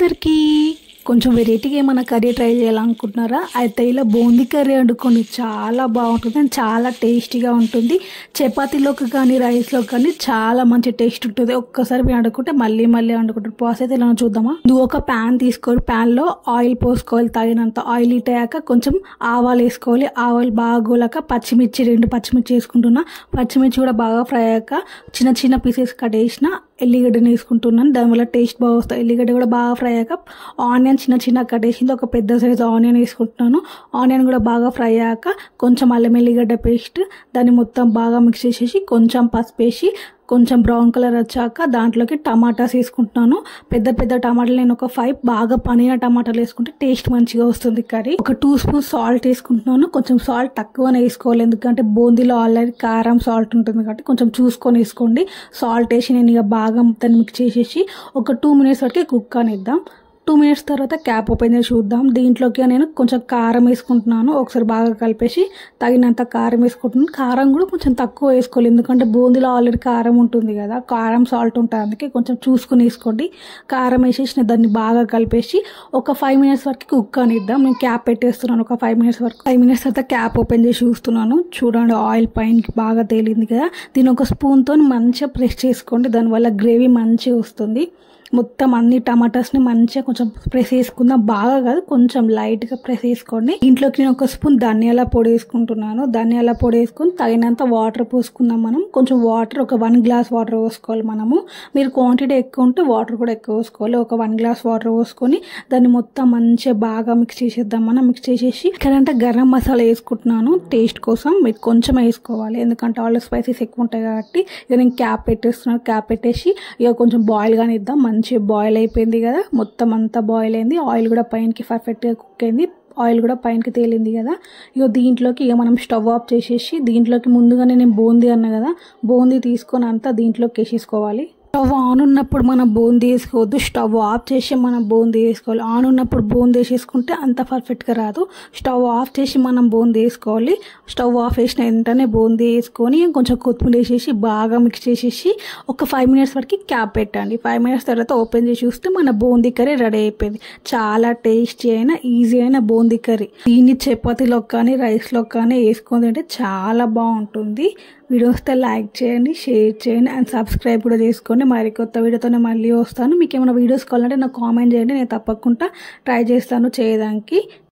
అందరికీ కొంచెం వెరైటీగా ఏమైనా కర్రీ ట్రై చేయాలనుకుంటున్నారా? అయితే ఇలా బూందీ కర్రీ వండుకొని చాలా బాగుంటుంది అండ్ చాలా టేస్టీగా ఉంటుంది. చపాతీలోకి కానీ రైస్లోకి కానీ చాలా మంచి టేస్ట్ ఉంటుంది. ఒక్కసారి మీరు వండుకుంటే మళ్ళీ మళ్ళీ వండుకుంటారు. ప్రాసెస్ ఎలా చూద్దామా? నువ్వు ఒక ప్యాన్ తీసుకొని ప్యాన్లో ఆయిల్ పోసుకోవాలి. తగినంత ఆయిల్ హీట్ అయ్యాక కొంచెం ఆవాలు వేసుకోవాలి. ఆవాలు బాగా గోలాక రెండు పచ్చిమిర్చి వేసుకుంటున్నా. పచ్చిమిర్చి కూడా బాగా ఫ్రై అయ్యాక చిన్న చిన్న పీసెస్ కట్ చేసిన ఎల్లిగడ్డని వేసుకుంటున్నాను. దానివల్ల టేస్ట్ బాగా వస్తుంది. ఎల్లిగడ్డ కూడా బాగా ఫ్రై అయ్యాక ఆనియన్ చిన్న చిన్న కట్ చేసింది ఒక పెద్ద సైజు ఆనియన్ వేసుకుంటున్నాను. ఆనియన్ కూడా బాగా ఫ్రై అయ్యాక కొంచెం అల్లం ఎల్లిగడ్డ పేస్ట్ దాన్ని మొత్తం బాగా మిక్స్ చేసేసి కొంచెం పసుపు వేసి కొంచెం బ్రౌన్ కలర్ వచ్చాక దాంట్లోకి టమాటాస్ వేసుకుంటున్నాను. పెద్ద పెద్ద టమాటాలు నేను ఒక 5 బాగా పనిన టమాటాలు వేసుకుంటే టేస్ట్ మంచిగా వస్తుంది కర్రీ. ఒక 2 స్పూన్స్ సాల్ట్ వేసుకుంటున్నాను. కొంచెం సాల్ట్ తక్కువనే వేసుకోవాలి, ఎందుకంటే బూందీలో ఆల్రెడీ కారం సాల్ట్ ఉంటుంది కాబట్టి కొంచెం చూసుకొని వేసుకోండి. సాల్ట్ వేసి నేను ఇక బాగా దాన్ని మిక్స్ చేసేసి ఒక 2 మినిట్స్ వరకు కుక్ అనిద్దాం. 2 మినిట్స్ తర్వాత క్యాప్ ఓపెన్ చేసి చూద్దాం. దీంట్లోకి నేను కొంచెం కారం వేసుకుంటున్నాను. ఒకసారి బాగా కలిపేసి తగినంత కారం వేసుకుంటున్నాను. కారం కూడా కొంచెం తక్కువ వేసుకోవాలి, ఎందుకంటే బూందీలో ఆల్రెడీ కారం ఉంటుంది కదా, కారం సాల్ట్ ఉంటుంది, అందుకే కొంచెం చూసుకుని వేసుకోండి. కారం వేసేసి దాన్ని బాగా కలిపేసి ఒక 5 మినిట్స్ వరకు కుక్ అనిద్దాం. నేను క్యాప్ పెట్టేస్తున్నాను ఒక 5 మినిట్స్ వరకు. 5 మినిట్స్ తర్వాత క్యాప్ ఓపెన్ చేసి చూస్తున్నాను. చూడండి, ఆయిల్ పైనకి బాగా తేలింది కదా. దీని ఒక స్పూన్తో మంచిగా ప్రెస్ చేసుకోండి, దానివల్ల గ్రేవీ మంచిగా వస్తుంది. మొత్తం అన్ని టమాటాస్ని మంచిగా కొంచెం ప్రెస్ చేసుకుందాం. బాగా కాదు, కొంచెం లైట్గా ప్రెస్ చేసుకోండి. ఇంట్లోకి నేను ఒక స్పూన్ ధనియాల పొడి వేసుకుంటున్నాను. ధనియాల పొడి వేసుకొని తగినంత వాటర్ పోసుకుందాం. మనం కొంచెం వాటర్ ఒక 1 గ్లాస్ వాటర్ పోసుకోవాలి మనము. మీరు క్వాంటిటీ ఎక్కువ ఉంటే వాటర్ కూడా ఎక్కువ పోసుకోవాలి. ఒక 1 గ్లాస్ వాటర్ పోసుకొని దాన్ని మొత్తం మంచిగా బాగా మిక్స్ చేసేద్దాం. మనం మిక్స్ చేసేసి ఇక్కడంటే గరం మసాలా వేసుకుంటున్నాను టేస్ట్ కోసం. మీరు కొంచెం వేసుకోవాలి, ఎందుకంటే ఆల్ స్పైసెస్ ఎక్కువ ఉంటాయి కాబట్టి. ఇక నేను క్యాప్ పెట్టేస్తున్నాను. క్యాప్ పెట్టేసి ఇక కొంచెం బాయిల్ గానే ఇద్దాం. మంచిగా బాయిల్ అయిపోయింది కదా, మొత్తం అంతా బాయిల్ అయింది. ఆయిల్ కూడా పైనకి పర్ఫెక్ట్గా కుక్ అయింది. ఆయిల్ కూడా పైనకి తేలింది కదా. ఇక దీంట్లోకి ఇక మనం స్టవ్ ఆఫ్ చేసేసి దీంట్లోకి ముందుగానే నేను బూందీ అన్నా కదా, బూందీ తీసుకొని అంతా దీంట్లోకి వేసేసుకోవాలి. స్టవ్ ఆన్ ఉన్నప్పుడు మనం బూందీ వేసుకోవద్దు, స్టవ్ ఆఫ్ చేసి మనం బూందీ వేసుకోవాలి. ఆన్ ఉన్నప్పుడు బూందీ వేసేసుకుంటే అంత పర్ఫెక్ట్గా రాదు. స్టవ్ ఆఫ్ చేసి మనం బూందీ వేసుకోవాలి. స్టవ్ ఆఫ్ వేసిన వెంటనే బూందీ వేసుకొని కొంచెం కొత్తిమీర వేసేసి బాగా మిక్స్ చేసేసి ఒక 5 మినిట్స్ వరకు క్యాప్ పెట్టండి. 5 మినిట్స్ తర్వాత ఓపెన్ చేసి చూస్తే మన బూందీ కర్రీ రెడీ అయిపోయింది. చాలా టేస్టీ అయిన ఈజీ అయిన బూందీ కర్రీ. దీన్ని చపాతీలో కానీ రైస్లో కానీ వేసుకొని తింటే చాలా బాగుంటుంది. వీడియో వస్తే లైక్ చేయండి, షేర్ చేయండి అండ్ సబ్స్క్రైబ్ కూడా చేసుకోండి. మరి కొత్త వీడియోతోనే మళ్ళీ వస్తాను. మీకు ఏమైనా వీడియోస్ కావాలంటే నాకు కామెంట్ చేయండి, నేను తప్పకుండా ట్రై చేస్తాను చేయడానికి.